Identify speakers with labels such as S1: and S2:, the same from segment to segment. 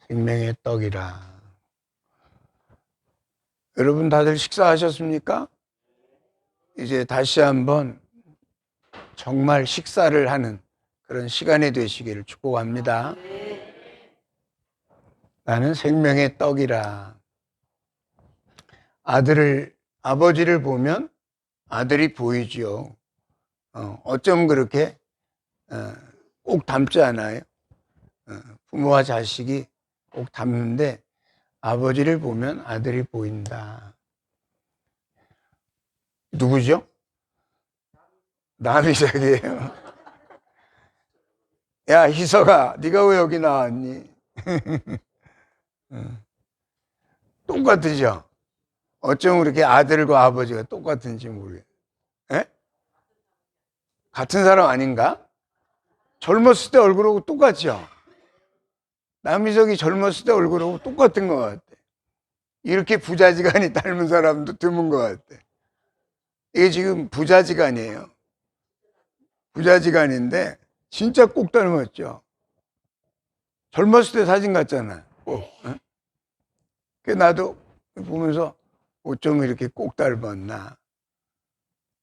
S1: 생명의 떡이라. 여러분 다들 식사하셨습니까? 이제 다시 한번 정말 식사를 하는 그런 시간이 되시기를 축복합니다. 나는 생명의 떡이라. 아버지를 보면 아들이 보이지요. 어쩜 그렇게 꼭 닮지 않아요? 부모와 자식이 꼭 닮는데 아버지를 보면 아들이 보인다. 누구죠? 남이삭이에요. 야, 희석아, 네가 왜 여기 나왔니? 똑같으죠? 어쩜 그렇게 아들과 아버지가 똑같은지 모르겠어요. 에? 같은 사람 아닌가? 젊었을 때 얼굴하고 똑같죠? 남희석이 젊었을 때 얼굴하고 똑같은 것 같아. 이렇게 부자지간이 닮은 사람도 드문 것 같아. 이게 지금 부자지간이에요. 부자지간인데 진짜 꼭 닮았죠. 젊었을 때 사진 같잖아. 꼭. 나도 보면서 어쩜 이렇게 꼭 닮았나.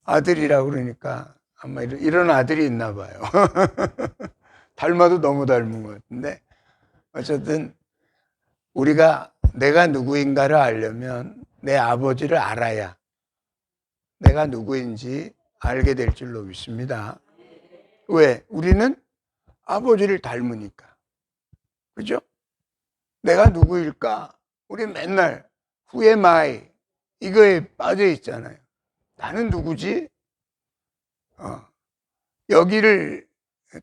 S1: 아들이라고 그러니까 아마 이런 아들이 있나 봐요. 닮아도 너무 닮은 것 같은데 어쨌든 우리가 내가 누구인가를 알려면 내 아버지를 알아야 내가 누구인지 알게 될 줄로 믿습니다. 왜? 우리는 아버지를 닮으니까. 그죠? 내가 누구일까? 우리 맨날 Who am I? 이거에 빠져 있잖아요. 나는 누구지? 여기를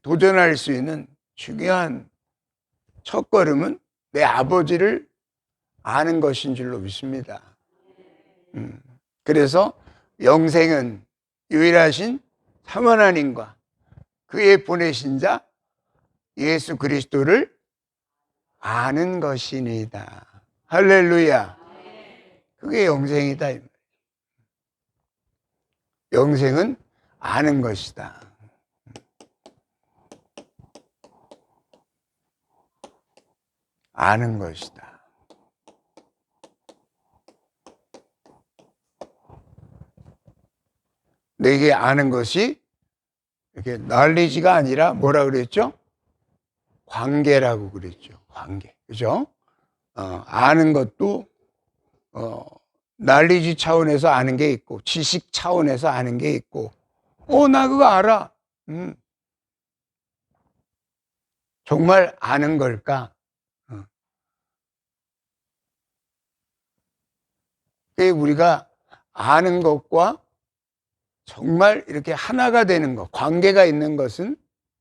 S1: 도전할 수 있는 중요한 첫걸음은 내 아버지를 아는 것인 줄로 믿습니다. 그래서 영생은 유일하신 참 하나님과 그의 보내신 자 예수 그리스도를 아는 것이니다. 할렐루야. 그게 영생이다. 영생은 아는 것이다. 아는 것이다. 내게 아는 것이 이렇게 knowledge가 아니라 뭐라 그랬죠? 관계라고 그랬죠. 관계. 그죠? 아는 것도 knowledge 차원에서 아는 게 있고 지식 차원에서 아는 게 있고 나 그거 알아. 정말 아는 걸까? 우리가 아는 것과 정말 이렇게 하나가 되는 것, 관계가 있는 것은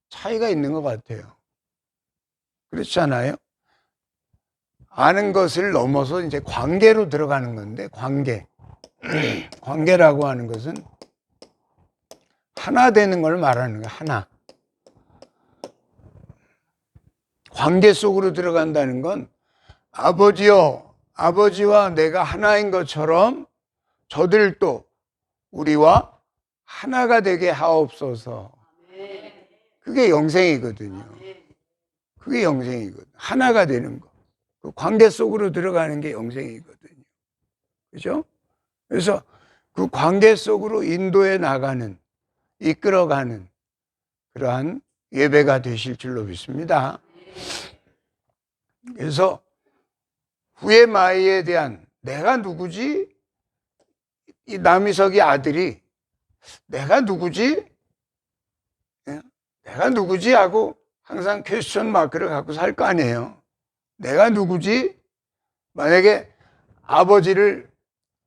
S1: 차이가 있는 것 같아요. 그렇지 않아요? 아는 것을 넘어서 이제 관계로 들어가는 건데, 관계. 관계라고 하는 것은 하나 되는 걸 말하는 거예요, 하나. 관계 속으로 들어간다는 건 아버지요, 아버지와 내가 하나인 것처럼 저들도 우리와 하나가 되게 하옵소서. 그게 영생이거든요. 그게 영생이거든요. 하나가 되는 거. 그 관계 속으로 들어가는 게 영생이거든요. 그죠? 그래서 그 관계 속으로 인도해 나가는, 이끌어가는 그러한 예배가 되실 줄로 믿습니다. 그래서 후의 마이에 대한 내가 누구지? 이 남이석이 아들이 내가 누구지? 내가 누구지? 하고 항상 퀘스천 마크를 갖고 살 거 아니에요. 내가 누구지? 만약에 아버지를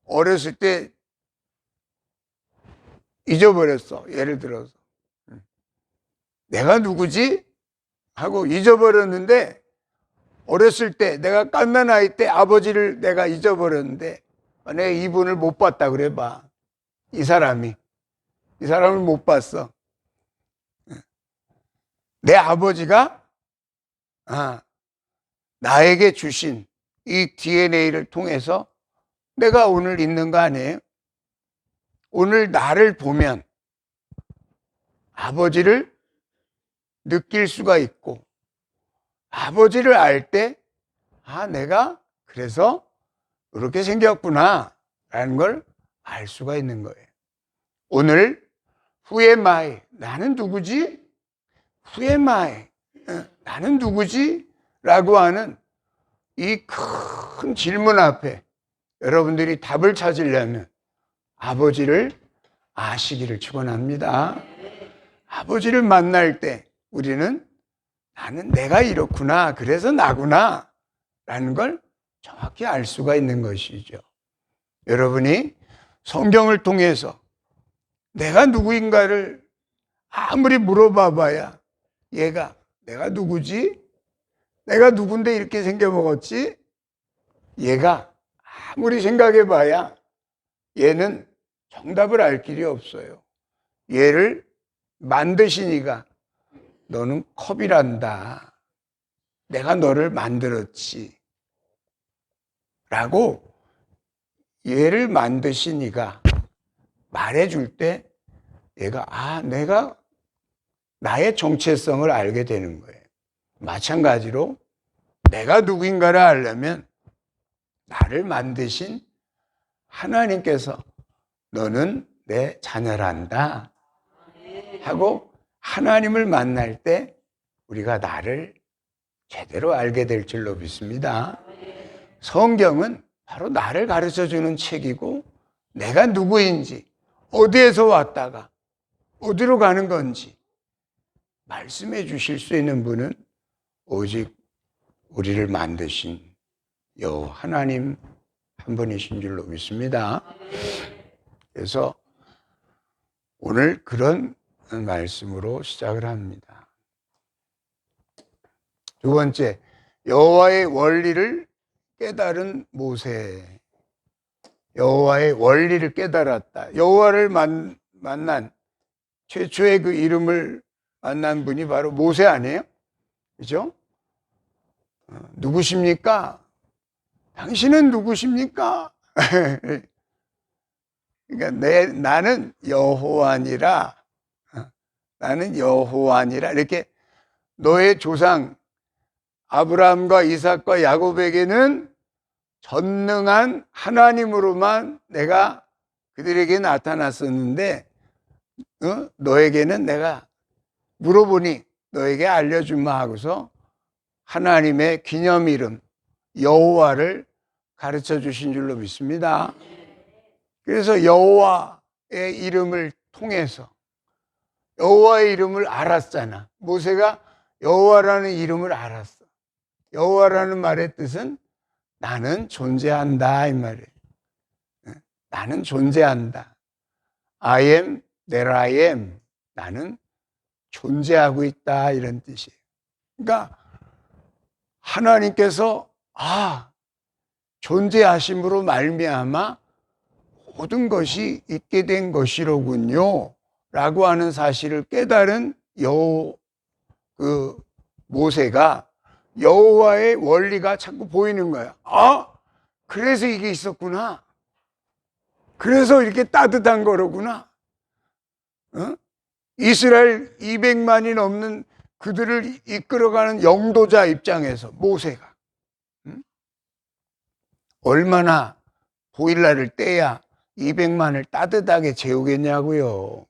S1: 어렸을 때 잊어버렸어. 예를 들어서. 내가 누구지? 하고 잊어버렸는데 어렸을 때 내가 깐난 아이 때 아버지를 내가 잊어버렸는데 만약에 이분을 못 봤다 그래봐. 이 사람을 못 봤어. 내 아버지가 나에게 주신 이 DNA를 통해서 내가 오늘 있는 거 아니에요? 오늘 나를 보면 아버지를 느낄 수가 있고 아버지를 알 때 아, 내가 그래서 이렇게 생겼구나 라는 걸 알 수가 있는 거예요. 오늘 Who am I? 나는 누구지? Who am I? 나는 누구지? 라고 하는 이 큰 질문 앞에 여러분들이 답을 찾으려면 아버지를 아시기를 축원합니다. 아버지를 만날 때 우리는 나는 내가 이렇구나, 그래서 나구나 라는 걸 정확히 알 수가 있는 것이죠. 여러분이 성경을 통해서 내가 누구인가를 아무리 물어봐 봐야 얘가 내가 누구지? 내가 누군데 이렇게 생겨먹었지? 얘가 아무리 생각해 봐야 얘는 정답을 알 길이 없어요. 얘를 만드신 이가 너는 컵이란다. 내가 너를 만들었지. 라고 얘를 만드신 이가 말해줄 때 얘가 내가 나의 정체성을 알게 되는 거예요. 마찬가지로 내가 누구인가를 알려면 나를 만드신 하나님께서 너는 내 자녀란다 하고 하나님을 만날 때 우리가 나를 제대로 알게 될 줄로 믿습니다. 성경은 바로 나를 가르쳐주는 책이고 내가 누구인지 어디에서 왔다가 어디로 가는 건지 말씀해 주실 수 있는 분은 오직 우리를 만드신 여호와 하나님 한 분이신 줄로 믿습니다. 그래서 오늘 그런 말씀으로 시작을 합니다. 두 번째, 여호와의 원리를 깨달은 모세. 여호와의 원리를 깨달았다. 여호와를 만난 최초의 그 이름을 만난 분이 바로 모세 아니에요? 그죠? 누구십니까? 당신은 누구십니까? 그러니까 나는 여호와니라. 나는 여호와니라. 이렇게 너의 조상 아브라함과 이삭과 야곱에게는 전능한 하나님으로만 내가 그들에게 나타났었는데 너에게는 내가 물어보니 너에게 알려주마 하고서 하나님의 기념 이름 여호와를 가르쳐 주신 줄로 믿습니다. 그래서 여호와의 이름을 통해서 여호와의 이름을 알았잖아. 모세가 여호와라는 이름을 알았어. 여호와라는 말의 뜻은 나는 존재한다 이 말이에요. 나는 존재한다. I am that I am. 나는 존재하고 있다 이런 뜻이에요. 그러니까 하나님께서 존재하심으로 말미암아 모든 것이 있게 된 것이로군요 라고 하는 사실을 깨달은 모세가 여호와의 원리가 자꾸 보이는 거야. 그래서 이게 있었구나. 그래서 이렇게 따뜻한 거로구나. 이스라엘 200만이 넘는 그들을 이끌어가는 영도자 입장에서 모세가 얼마나 보일러를 떼야 200만을 따뜻하게 재우겠냐고요.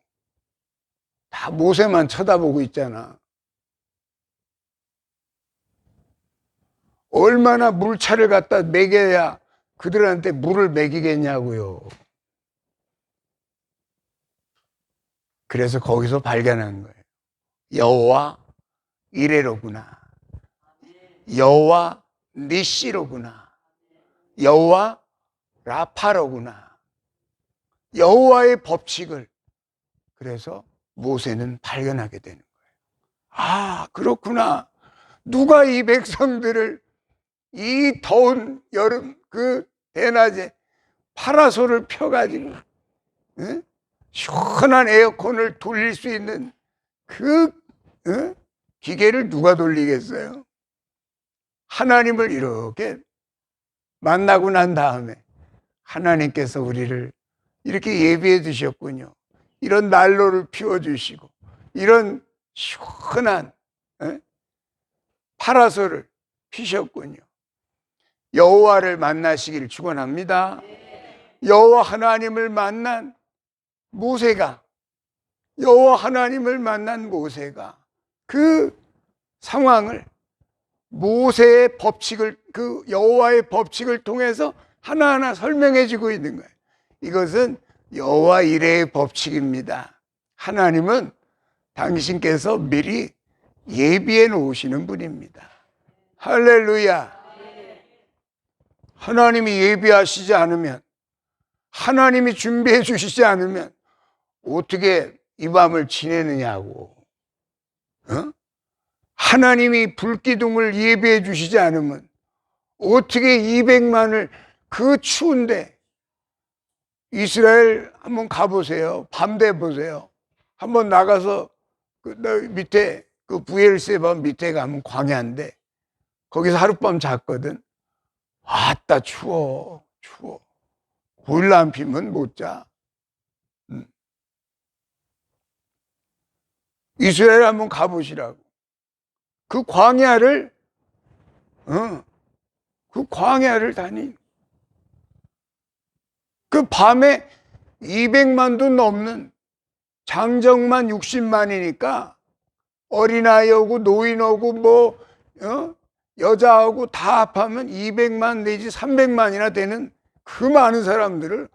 S1: 다 모세만 쳐다보고 있잖아. 얼마나 물차를 갖다 먹여야 그들한테 물을 먹이겠냐고요. 그래서 거기서 발견한 거예요. 여호와 이레로구나. 여호와 니시로구나. 여호와 라파로구나. 여호와의 법칙을 그래서 모세는 발견하게 되는 거예요. 그렇구나. 누가 이 백성들을 이 더운 여름 그 대낮에 파라솔을 펴가지고 시원한 에어컨을 돌릴 수 있는 그 기계를 누가 돌리겠어요? 하나님을 이렇게 만나고 난 다음에 하나님께서 우리를 이렇게 예비해 주셨군요. 이런 난로를 피워주시고 이런 시원한 파라솔을 피셨군요. 여호와를 만나시기를 축원합니다. 여호와 하나님을 만난 모세가 여호와 하나님을 만난 모세가 그 상황을 모세의 법칙을 그 여호와의 법칙을 통해서 하나하나 설명해 주고 있는 거예요. 이것은 여호와 이레의 법칙입니다. 하나님은 당신께서 미리 예비해 놓으시는 분입니다. 할렐루야. 하나님이 예비하시지 않으면, 하나님이 준비해 주시지 않으면 어떻게 이 밤을 지내느냐고. 하나님이 불기둥을 예비해 주시지 않으면 어떻게 200만을 그 추운데, 이스라엘 한번 가보세요. 밤 돼 보세요. 한번 나가서 그 밑에 그 부엘세바 밑에 가면 광야인데 거기서 하룻밤 잤거든. 아따 추워. 보일러 안 피면 못 자. 이스라엘 한번 가보시라고. 그 광야를 다니. 그 밤에 200만도 넘는 장정만 60만이니까 어린아이 오고 노인 오고 여자 오고 다 합하면 200만 내지 300만이나 되는 그 많은 사람들을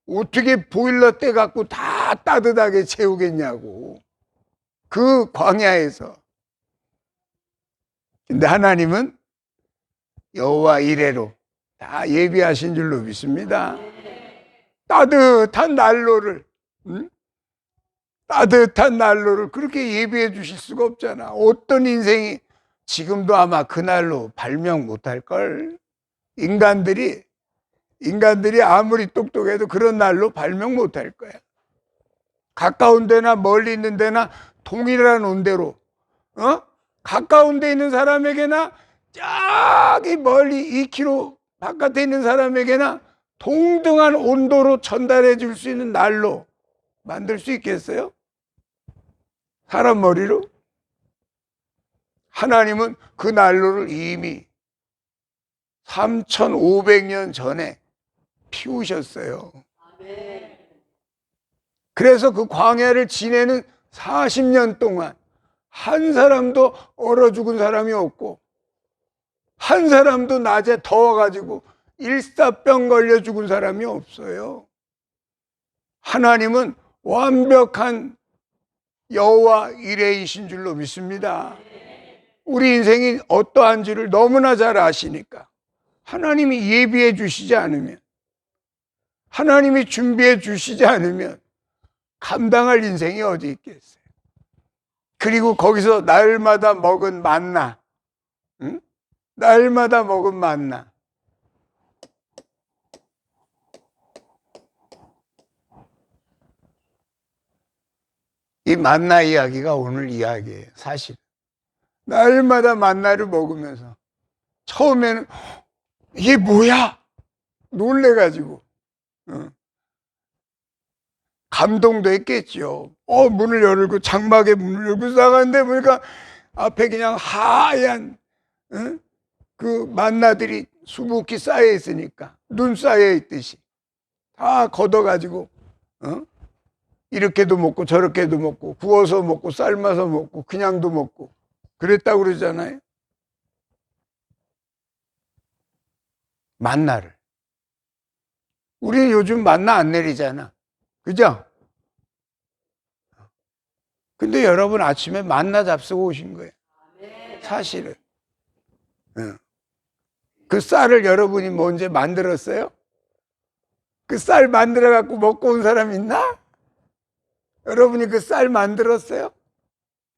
S1: 어떻게 보일러 때 갖고 다 따뜻하게 채우겠냐고. 그 광야에서. 근데 하나님은 여호와 이레로 다 예비하신 줄로 믿습니다. 따뜻한 난로를 그렇게 예비해 주실 수가 없잖아. 어떤 인생이 지금도 아마 그 난로 발명 못할걸. 인간들이 아무리 똑똑해도 그런 난로 발명 못할 거야. 가까운 데나 멀리 있는 데나 동일한 온대로 가까운 데 있는 사람에게나 저기 멀리 2km 바깥에 있는 사람에게나 동등한 온도로 전달해 줄 수 있는 난로 만들 수 있겠어요? 사람 머리로? 하나님은 그 난로를 이미 3,500년 전에 피우셨어요. 그래서 그 광야를 지내는 40년 동안 한 사람도 얼어 죽은 사람이 없고, 한 사람도 낮에 더워가지고 일사병 걸려 죽은 사람이 없어요. 하나님은 완벽한 여호와 이레이신 줄로 믿습니다. 우리 인생이 어떠한지를 너무나 잘 아시니까 하나님이 예비해 주시지 않으면, 하나님이 준비해 주시지 않으면 감당할 인생이 어디 있겠어요. 그리고 거기서 날마다 먹은 만나, 날마다 먹은 만나. 이 만나 이야기가 오늘 이야기예요. 사실 날마다 만나를 먹으면서 처음에는 이게 뭐야? 놀래가지고 감동도 했겠죠. 문을 열고 장막에 문을 열고 나가는데 보니까 앞에 그냥 하얀 그 만나들이 수북히 쌓여 있으니까 눈 쌓여 있듯이 다 걷어가지고 이렇게도 먹고 저렇게도 먹고 구워서 먹고 삶아서 먹고 그냥도 먹고 그랬다고 그러잖아요. 만나를. 우리 요즘 만나 안 내리잖아. 그죠? 근데 여러분 아침에 만나 잡수고 오신 거예요. 사실은. 그 쌀을 여러분이 먼저 만들었어요? 그 쌀 만들어 갖고 먹고 온 사람 있나? 여러분이 그 쌀 만들었어요?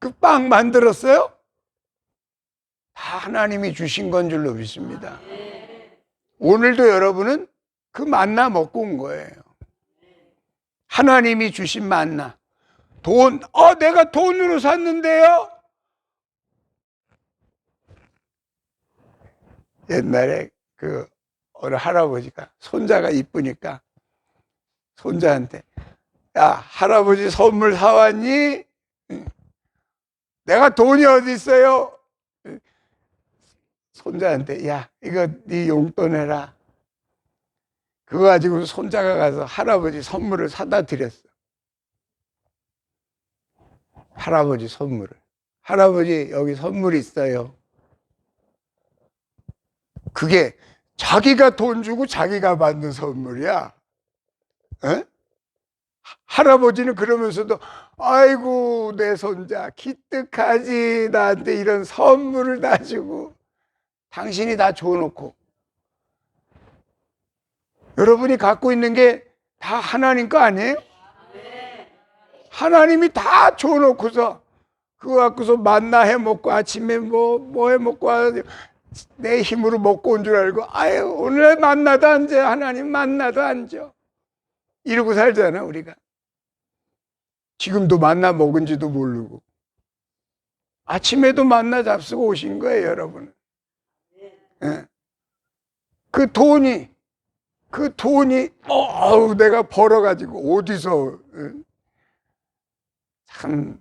S1: 그 빵 만들었어요? 다 하나님이 주신 건 줄로 믿습니다. 오늘도 여러분은 그 만나 먹고 온 거예요. 하나님이 주신 만나. 내가 돈으로 샀는데요? 옛날에 그 어느 할아버지가 손자가 이쁘니까 손자한테 야, 할아버지 선물 사왔니? 내가 돈이 어디 있어요? 손자한테 야 이거 네 용돈 해라. 그거 가지고 손자가 가서 할아버지 선물을 사다 드렸어. 할아버지 선물을. 할아버지 여기 선물 있어요. 그게 자기가 돈 주고 자기가 받는 선물이야. 에? 할아버지는 그러면서도 아이고 내 손자 기특하지 나한테 이런 선물을 다 주고 당신이 다 줘놓고 여러분이 갖고 있는 게 다 하나님 거 아니에요? 하나님이 다 줘놓고서 그거 갖고서 만나 해먹고 아침에 뭐 해먹고 내 힘으로 먹고 온 줄 알고 아유 오늘 만나도 안 줘 하나님 만나도 안 줘 이러고 살잖아 우리가. 지금도 만나 먹은지도 모르고 아침에도 만나 잡수고 오신 거예요 여러분. 예. 그 돈이 내가 벌어가지고 어디서 참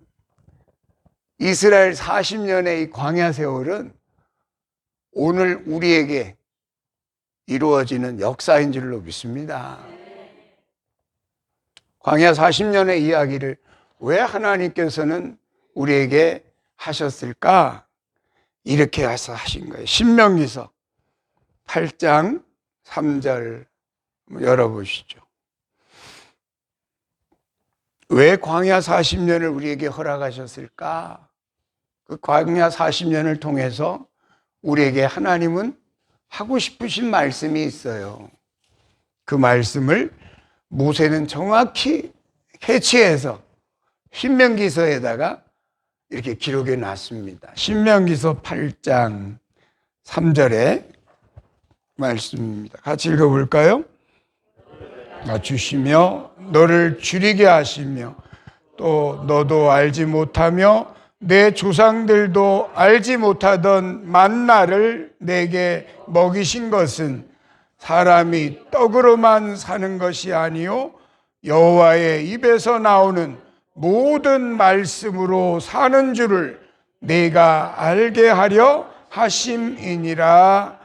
S1: 이스라엘 40년의 이 광야 세월은 오늘 우리에게 이루어지는 역사인 줄로 믿습니다. 광야 40년의 이야기를 왜 하나님께서는 우리에게 하셨을까? 이렇게 해서 하신 거예요. 신명기서 8장 3절 열어보시죠. 왜 광야 40년을 우리에게 허락하셨을까? 그 광야 40년을 통해서 우리에게 하나님은 하고 싶으신 말씀이 있어요. 그 말씀을 모세는 정확히 캐치해서 신명기서에다가 이렇게 기록해 놨습니다. 신명기서 8장 3절의 말씀입니다. 같이 읽어볼까요? 주시며 너를 줄이게 하시며 또 너도 알지 못하며 내 조상들도 알지 못하던 만나를 내게 먹이신 것은 사람이 떡으로만 사는 것이 아니요 여호와의 입에서 나오는 모든 말씀으로 사는 줄을 내가 알게 하려 하심이니라.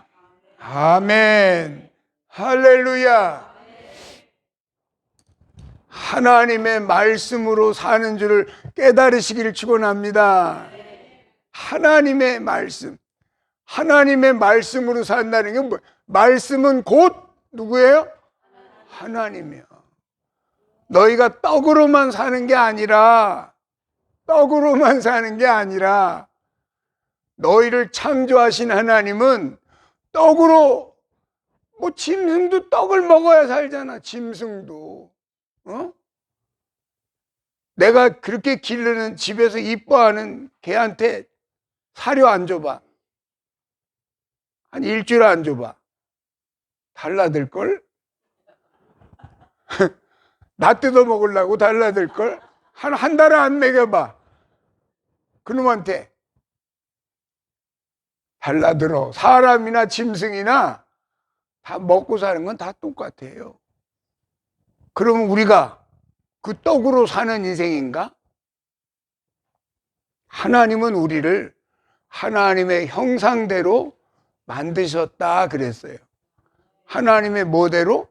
S1: 아멘. 할렐루야. 하나님의 말씀으로 사는 줄을 깨달으시기를 축원합니다. 하나님의 말씀. 하나님의 말씀으로 산다는 게 뭐예요? 말씀은 곧 누구예요? 하나님이요. 너희가 떡으로만 사는 게 아니라 너희를 창조하신 하나님은 떡으로 짐승도 떡을 먹어야 살잖아. 짐승도. 내가 그렇게 기르는 집에서 이뻐하는 개한테 사료 안 줘봐. 한 일주일 안 줘봐. 달라들걸? 나 뜯어 먹으려고 달라들걸? 한 달에 안 먹여봐. 그놈한테. 달라들어. 사람이나 짐승이나 다 먹고 사는 건 다 똑같아요. 그러면 우리가 그 떡으로 사는 인생인가? 하나님은 우리를 하나님의 형상대로 만드셨다 그랬어요. 하나님의 뭐대로?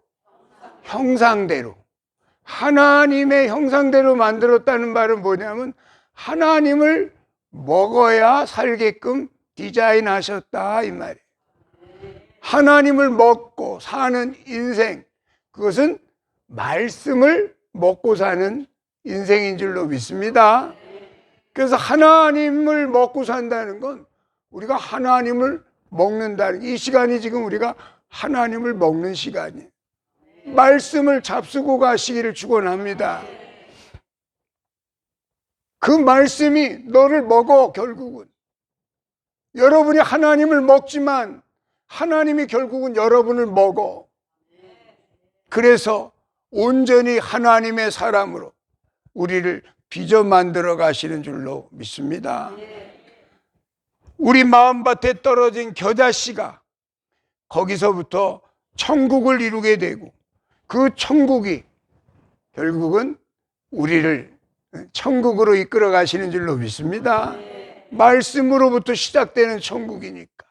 S1: 형상대로. 하나님의 형상대로 만들었다는 말은 뭐냐면 하나님을 먹어야 살게끔 디자인하셨다 이 말이에요. 하나님을 먹고 사는 인생, 그것은 말씀을 먹고 사는 인생인 줄로 믿습니다. 그래서 하나님을 먹고 산다는 건 우리가 하나님을 먹는다는, 이 시간이 지금 우리가 하나님을 먹는 시간이에요. 말씀을 잡수고 가시기를 축원합니다. 그 말씀이 너를 먹어. 결국은 여러분이 하나님을 먹지만 하나님이 결국은 여러분을 먹어. 그래서 온전히 하나님의 사람으로 우리를 빚어 만들어 가시는 줄로 믿습니다. 우리 마음밭에 떨어진 겨자씨가 거기서부터 천국을 이루게 되고 그 천국이 결국은 우리를 천국으로 이끌어 가시는 줄로 믿습니다. 말씀으로부터 시작되는 천국이니까.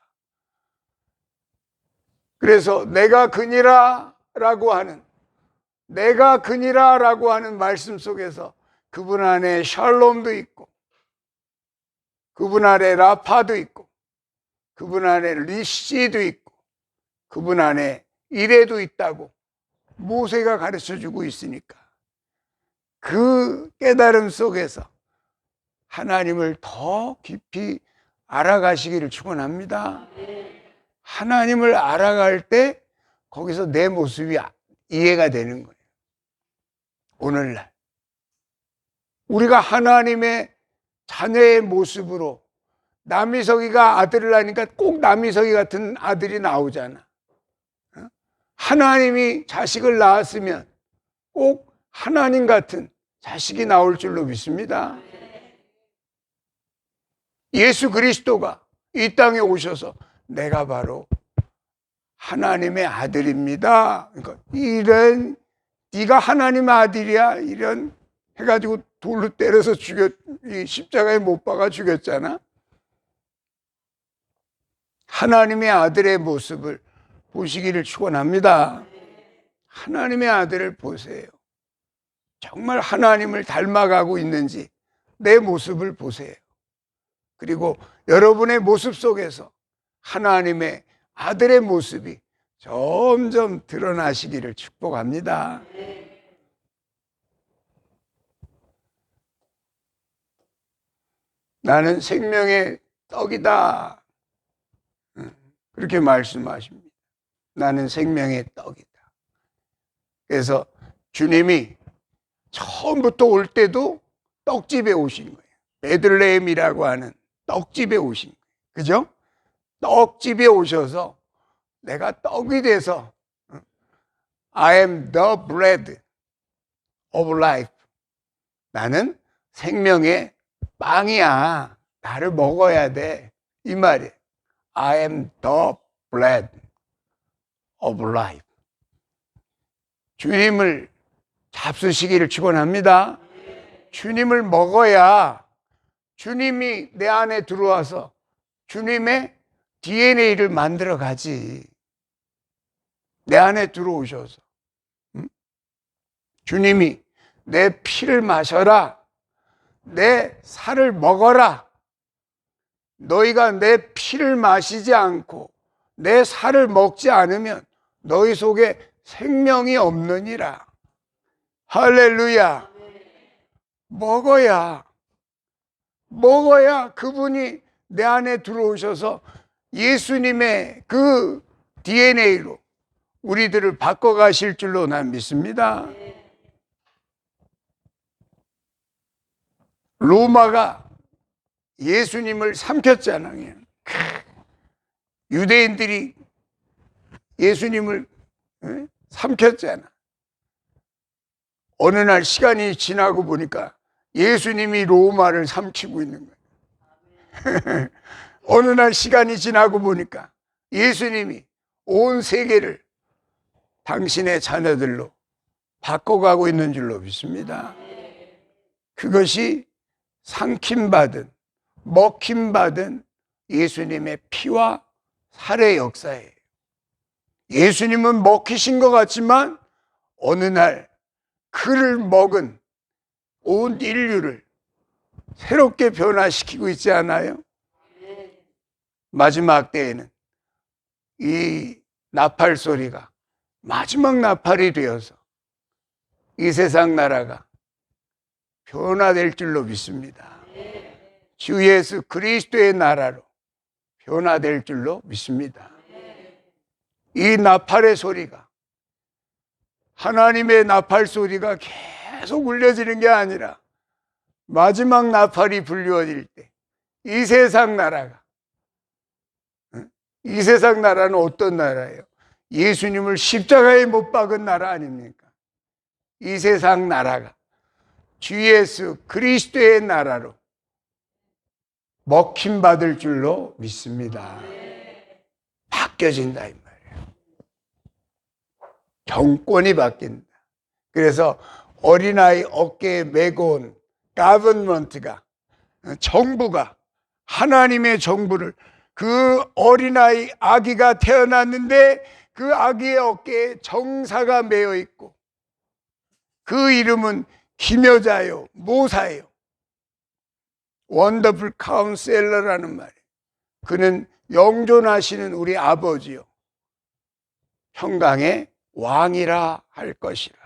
S1: 그래서 내가 그니라 라고 하는 말씀 속에서 그분 안에 샬롬도 있고, 그분 안에 라파도 있고, 그분 안에 리시도 있고, 그분 안에 이레도 있다고 모세가 가르쳐주고 있으니까 그 깨달음 속에서 하나님을 더 깊이 알아가시기를 축원합니다. 하나님을 알아갈 때 거기서 내 모습이 이해가 되는 거예요. 오늘날 우리가 하나님의 자녀의 모습으로, 남이석이가 아들을 낳으니까 꼭 남이석이 같은 아들이 나오잖아. 하나님이 자식을 낳았으면 꼭 하나님 같은 자식이 나올 줄로 믿습니다. 예수 그리스도가 이 땅에 오셔서 내가 바로 하나님의 아들입니다. 그러니까 이런 네가 하나님의 아들이야 이런 해가지고 돌로 때려서 이 십자가에 못 박아 죽였잖아. 하나님의 아들의 모습을 보시기를 축원합니다. 하나님의 아들을 보세요. 정말 하나님을 닮아가고 있는지 내 모습을 보세요. 그리고 여러분의 모습 속에서 하나님의 아들의 모습이 점점 드러나시기를 축복합니다. 나는 생명의 떡이다. 그렇게 말씀하십니다. 나는 생명의 떡이다. 그래서 주님이 처음부터 올 때도 떡집에 오신 거예요. 베들레헴이라고 하는 떡집에 오신 거예요. 그죠? 떡집에 오셔서 내가 떡이 돼서 I am the bread of life. 나는 생명의 빵이야. 나를 먹어야 돼. 이 말이에요. I am the bread of life. 주님을 잡수시기를 축원합니다. 주님을 먹어야 주님이 내 안에 들어와서 주님의 DNA를 만들어 가지. 내 안에 들어오셔서 주님이 내 피를 마셔라, 내 살을 먹어라. 너희가 내 피를 마시지 않고 내 살을 먹지 않으면 너희 속에 생명이 없느니라. 할렐루야. 먹어야 그분이 내 안에 들어오셔서 예수님의 그 DNA로 우리들을 바꿔가실 줄로 난 믿습니다. 로마가 예수님을 삼켰잖아요. 유대인들이 예수님을 삼켰잖아. 어느 날 시간이 지나고 보니까 예수님이 로마를 삼키고 있는 거예요. 어느 날 시간이 지나고 보니까 예수님이 온 세계를 당신의 자녀들로 바꿔가고 있는 줄로 믿습니다. 그것이 삼킴받은, 먹힘받은 예수님의 피와 살의 역사예요. 예수님은 먹히신 것 같지만 어느 날 그를 먹은 온 인류를 새롭게 변화시키고 있지 않아요? 마지막 때에는 이 나팔 소리가 마지막 나팔이 되어서 이 세상 나라가 변화될 줄로 믿습니다. 주 예수 그리스도의 나라로 변화될 줄로 믿습니다. 이 나팔의 소리가, 하나님의 나팔 소리가 계속 울려지는 게 아니라 마지막 나팔이 불려질 때 이 세상 나라가, 이 세상 나라는 어떤 나라예요? 예수님을 십자가에 못 박은 나라 아닙니까? 이 세상 나라가 주 예수 그리스도의 나라로 먹힘받을 줄로 믿습니다. 바뀌어진다 이 말이에요. 정권이 바뀐다. 그래서 어린아이 어깨에 메고 온 가버먼트가, 정부가, 하나님의 정부를, 그 어린아이 아기가 태어났는데 그 아기의 어깨에 정사가 매여 있고 그 이름은 기묘자요 모사요 원더풀 카운셀러라는 말이에요. 그는 영존하시는 우리 아버지요 평강의 왕이라 할 것이라.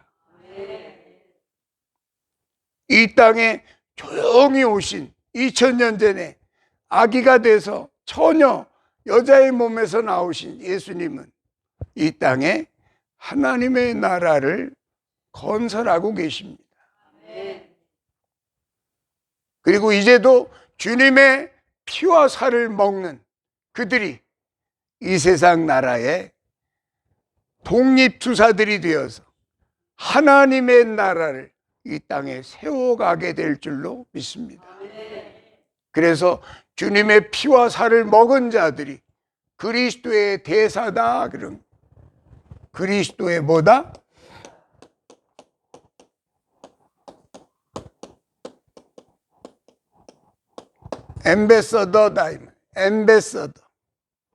S1: 이 땅에 조용히 오신 2000년 전에 아기가 돼서 처녀 여자의 몸에서 나오신 예수님은 이 땅에 하나님의 나라를 건설하고 계십니다. 그리고 이제도 주님의 피와 살을 먹는 그들이 이 세상 나라의 독립투사들이 되어서 하나님의 나라를 이 땅에 세워가게 될 줄로 믿습니다. 그래서 주님의 피와 살을 먹은 자들이 그리스도의 대사다. 그런 그리스도의 뭐다? 엠베서더다. 엠베서더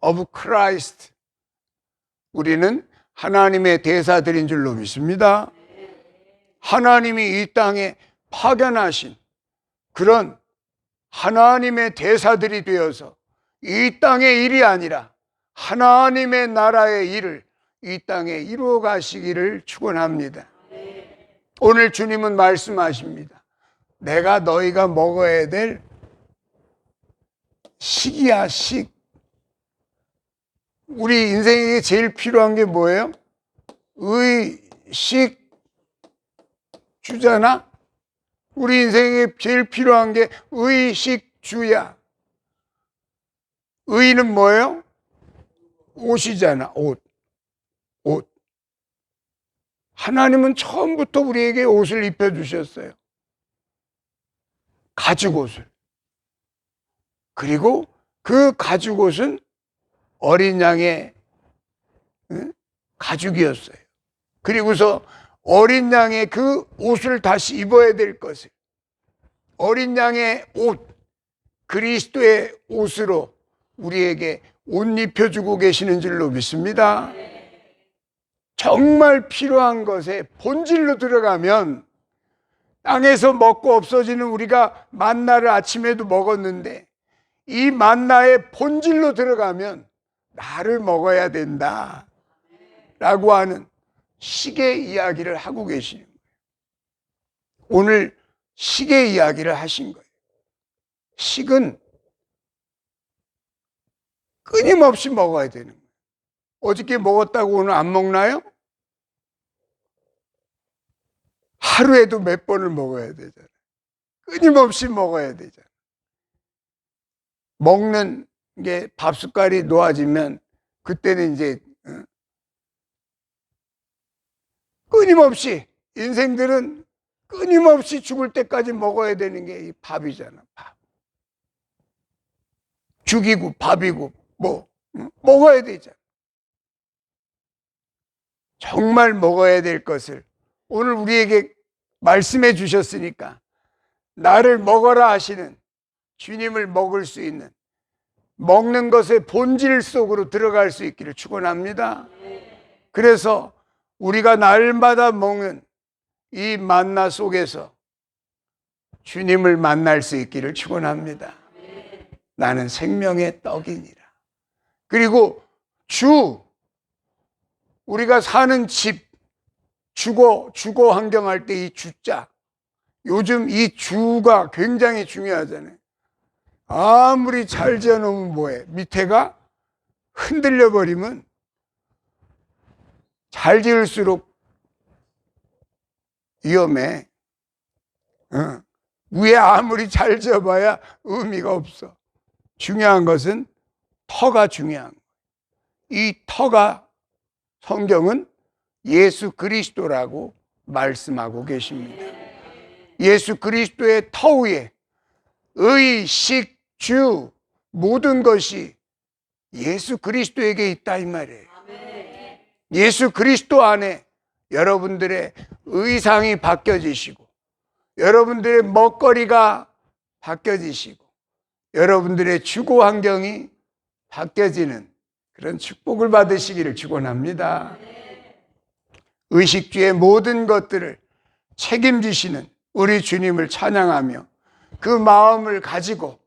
S1: 오브 크라이스트. 우리는 하나님의 대사들인 줄로 믿습니다. 하나님이 이 땅에 파견하신 그런 하나님의 대사들이 되어서 이 땅의 일이 아니라 하나님의 나라의 일을 이 땅에 이루어 가시기를 축원합니다. 오늘 주님은 말씀하십니다. 내가 너희가 먹어야 될 식이야, 식. 우리 인생에 제일 필요한 게 뭐예요? 의식 주잖아? 우리 인생에 제일 필요한 게 의식주야. 의는 뭐예요? 옷이잖아. 옷. 하나님은 처음부터 우리에게 옷을 입혀주셨어요. 가죽옷을. 그리고 그 가죽옷은 어린 양의 가죽이었어요. 그리고서 어린 양의 그 옷을 다시 입어야 될 것을 어린 양의 옷, 그리스도의 옷으로 우리에게 옷 입혀주고 계시는 줄로 믿습니다. 정말 필요한 것에 본질로 들어가면 땅에서 먹고 없어지는 우리가 만나를 아침에도 먹었는데 이 만나의 본질로 들어가면 나를 먹어야 된다 라고 하는 식의 이야기를 하고 계시는 거예요. 오늘 식의 이야기를 하신 거예요. 식은 끊임없이 먹어야 되는 거예요. 어저께 먹었다고 오늘 안 먹나요? 하루에도 몇 번을 먹어야 되잖아요. 끊임없이 먹어야 되잖아요. 먹는 게 밥 숟갈이 놓아지면 그때는 이제 끊임없이 인생들은 끊임없이 죽을 때까지 먹어야 되는 게 이 밥이잖아. 밥. 죽이고 밥이고 먹어야 되잖아. 정말 먹어야 될 것을 오늘 우리에게 말씀해 주셨으니까 나를 먹어라 하시는 주님을 먹을 수 있는 먹는 것의 본질 속으로 들어갈 수 있기를 축원합니다. 그래서 우리가 날마다 먹는 이 만나 속에서 주님을 만날 수 있기를 축원합니다. 나는 생명의 떡이니라. 그리고 우리가 사는 집 주거 환경할 때 이 주자, 요즘 이 주가 굉장히 중요하잖아요. 아무리 잘 지어놓으면 뭐해? 밑에가 흔들려 버리면 잘 지을수록 위험해. 위에 아무리 잘 지어봐야 의미가 없어. 중요한 것은 터가 중요한 거예요. 이 터가 성경은 예수 그리스도라고 말씀하고 계십니다. 예수 그리스도의 터 위에 의식주 모든 것이 예수 그리스도에게 있다 이 말이에요. 예수 그리스도 안에 여러분들의 의상이 바뀌어지시고 여러분들의 먹거리가 바뀌어지시고 여러분들의 주거 환경이 바뀌어지는 그런 축복을 받으시기를 축원합니다. 의식주의 모든 것들을 책임지시는 우리 주님을 찬양하며 그 마음을 가지고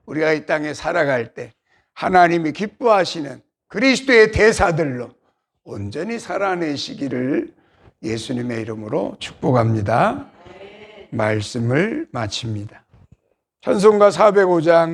S1: 우리가 이 땅에 살아갈 때 하나님이 기뻐하시는 그리스도의 대사들로 온전히 살아내시기를 예수님의 이름으로 축복합니다. 말씀을 마칩니다. 찬송가 405장